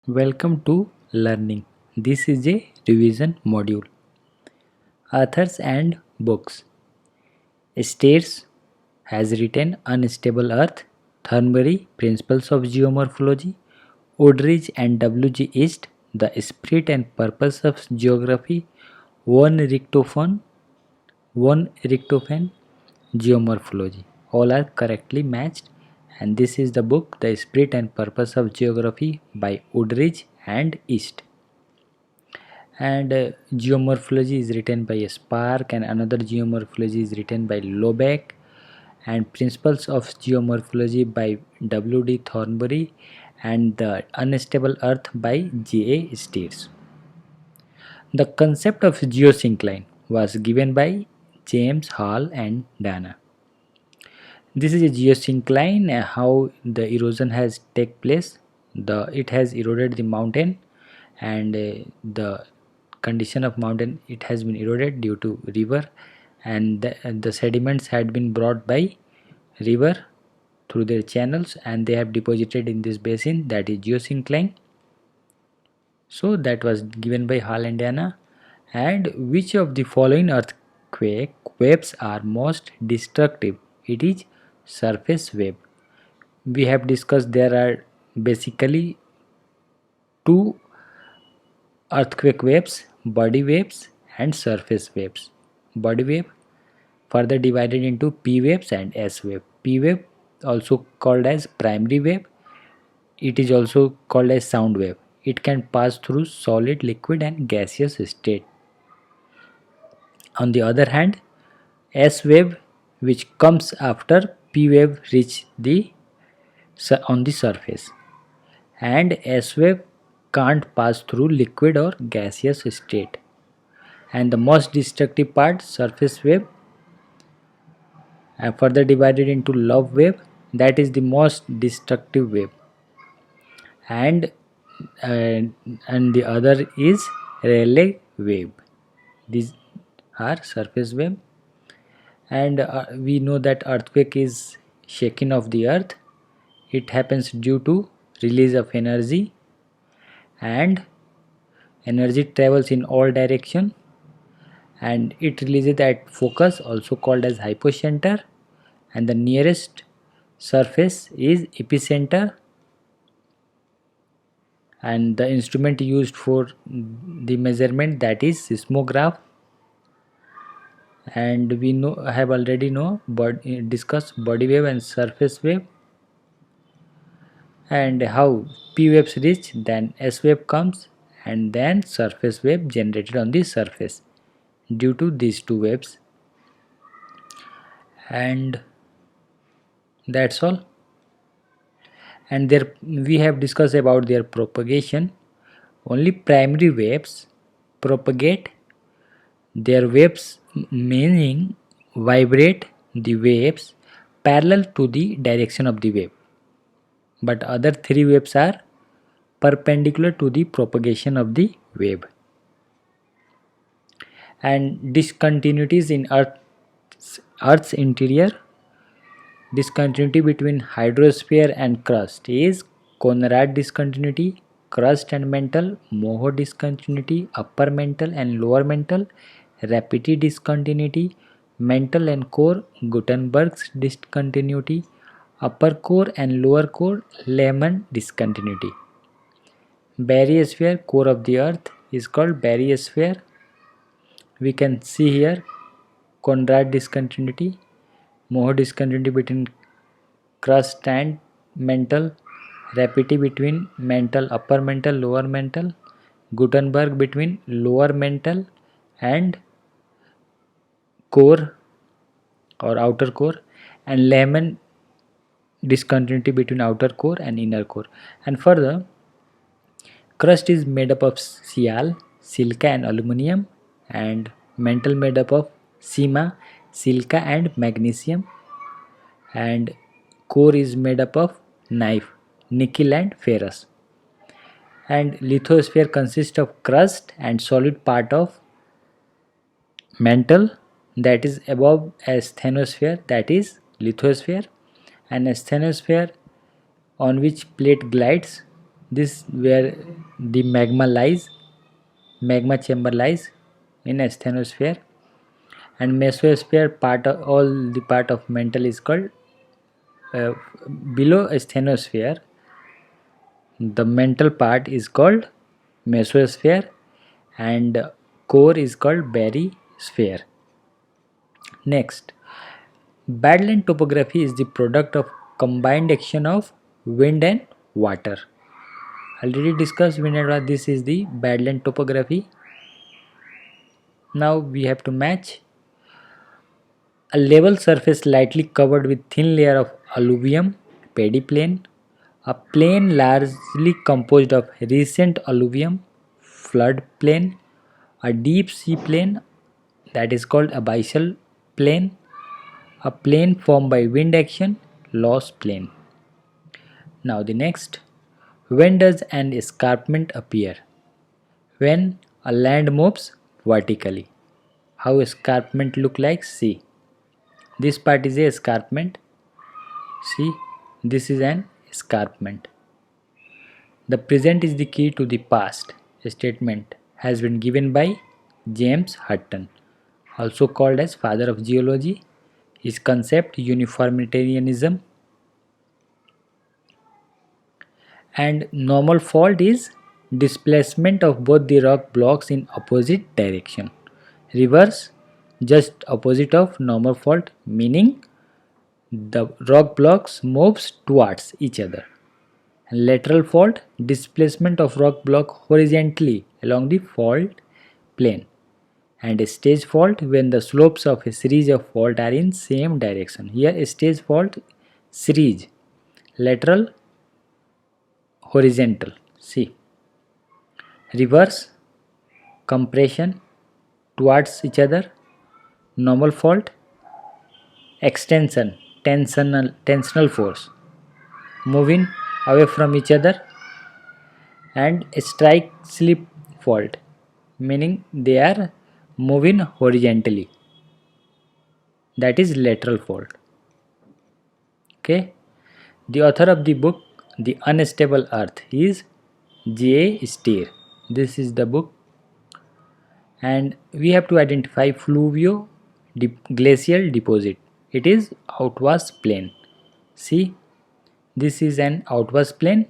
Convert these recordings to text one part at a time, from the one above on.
Welcome to Learning. This is a revision module. Authors and books. States has written Unstable Earth, Thornbury, Principles of Geomorphology, Woodridge and W.G. East, The Spirit and Purpose of Geography, one Richtofen, Geomorphology. All are correctly matched, and this is the book The Spirit and Purpose of Geography by Woodridge and East. And geomorphology is written by Spark, and another geomorphology is written by Lobeck, and principles of geomorphology by W.D. Thornbury, and the unstable earth by J.A. Steers. The concept of geosyncline was given by James Hall and Dana. This is a geosyncline, how the erosion has take place. It has eroded the mountain, and the condition of mountain, it has been eroded due to river, and the sediments had been brought by river through their channels, and they have deposited in this basin, that is geosyncline. So that was given by Hall and Dana. And which of the following earthquake waves are most destructive? It is surface wave. We have discussed there are basically two earthquake waves: body waves and surface waves. Body wave further divided into P waves and S wave. P wave, also called as primary wave, it is also called as sound wave. It can pass through solid, liquid and gaseous state. On the other hand, S wave, which comes after P wave, reach the on the surface, and S wave can't pass through liquid or gaseous state. And the most destructive part, surface wave, further divided into love wave, that is the most destructive wave. And uh, and the other is Rayleigh wave. These are surface wave. And we know that earthquake is shaking of the earth. It happens due to release of energy, and energy travels in all direction, and it releases at focus, also called as hypocenter, and the nearest surface is epicenter. And the instrument used for the measurement, that is seismograph. And we know, have already know but discussed body wave and surface wave, and how P waves reach, then S wave comes, and then surface wave generated on the surface due to these two waves. And that's all. And there we have discussed about their propagation. Only primary waves propagate their waves, meaning vibrate the waves parallel to the direction of the wave, but other three waves are perpendicular to the propagation of the wave. And discontinuities in Earth's interior, discontinuity between hydrosphere and crust is Conrad discontinuity, crust and mantle, Moho discontinuity, upper mantle and lower mantle, Rapiti discontinuity, mantle and core, Gutenberg's discontinuity, upper core and lower core, Lehman discontinuity. Baryosphere, core of the earth, is called baryosphere. We can see here Conrad discontinuity, Moho discontinuity between crust and mantle, Rapiti between mantle, upper mantle, lower mantle, Gutenberg between lower mantle and core or outer core, and Lehman discontinuity between outer core and inner core. And further, crust is made up of sial, silica and aluminum, and mantle made up of sima, silica and magnesium, and core is made up of knife, nickel and ferrous. And lithosphere consists of crust and solid part of mantle, that is above asthenosphere, that is lithosphere, and asthenosphere on which plate glides, This where the magma chamber lies in asthenosphere, and mesosphere part of, all the part of mantle is called uh, below asthenosphere. The mantle part is called mesosphere and core is called barysphere. Next, badland topography is the product of combined action of wind and water. Already discussed wind and water. This is the badland topography. Now we have to match a level surface lightly covered with thin layer of alluvium, paddy plain, a plain largely composed of recent alluvium, flood plain, a deep sea plain that is called abyssal plain, a plain formed by wind action, loss plain. Now the next, when does an escarpment appear? When a land moves vertically. How escarpment look like? See, this part is a escarpment. See, this is an escarpment. The present is the key to the past. A statement has been given by James Hutton, also called as father of geology. His concept uniformitarianism, and normal fault is displacement of both the rock blocks in opposite direction. Reverse, just opposite of normal fault, meaning the rock blocks moves towards each other. Lateral fault, displacement of rock block horizontally along the fault plane. And a stage fault, when the slopes of a series of fault are in same direction. Here a stage fault, series, lateral, horizontal. See, reverse, compression towards each other. Normal fault, extension, tensional force, moving away from each other. And strike slip fault, meaning they are moving horizontally, that is lateral fault. Okay, the author of the book The Unstable Earth is J.A. Steer. This is the book, and we have to identify fluvio glacial deposit. It is outwash plain. See, this is an outwash plain,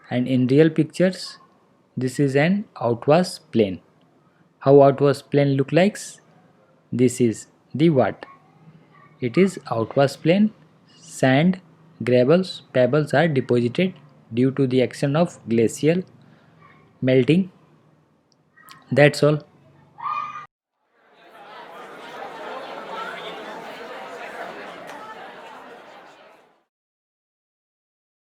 and in real pictures this is an outwash plain. How outwash plain look like? This is the what? It is outwash plain. Sand, gravels, pebbles are deposited due to the action of glacial melting. That's all.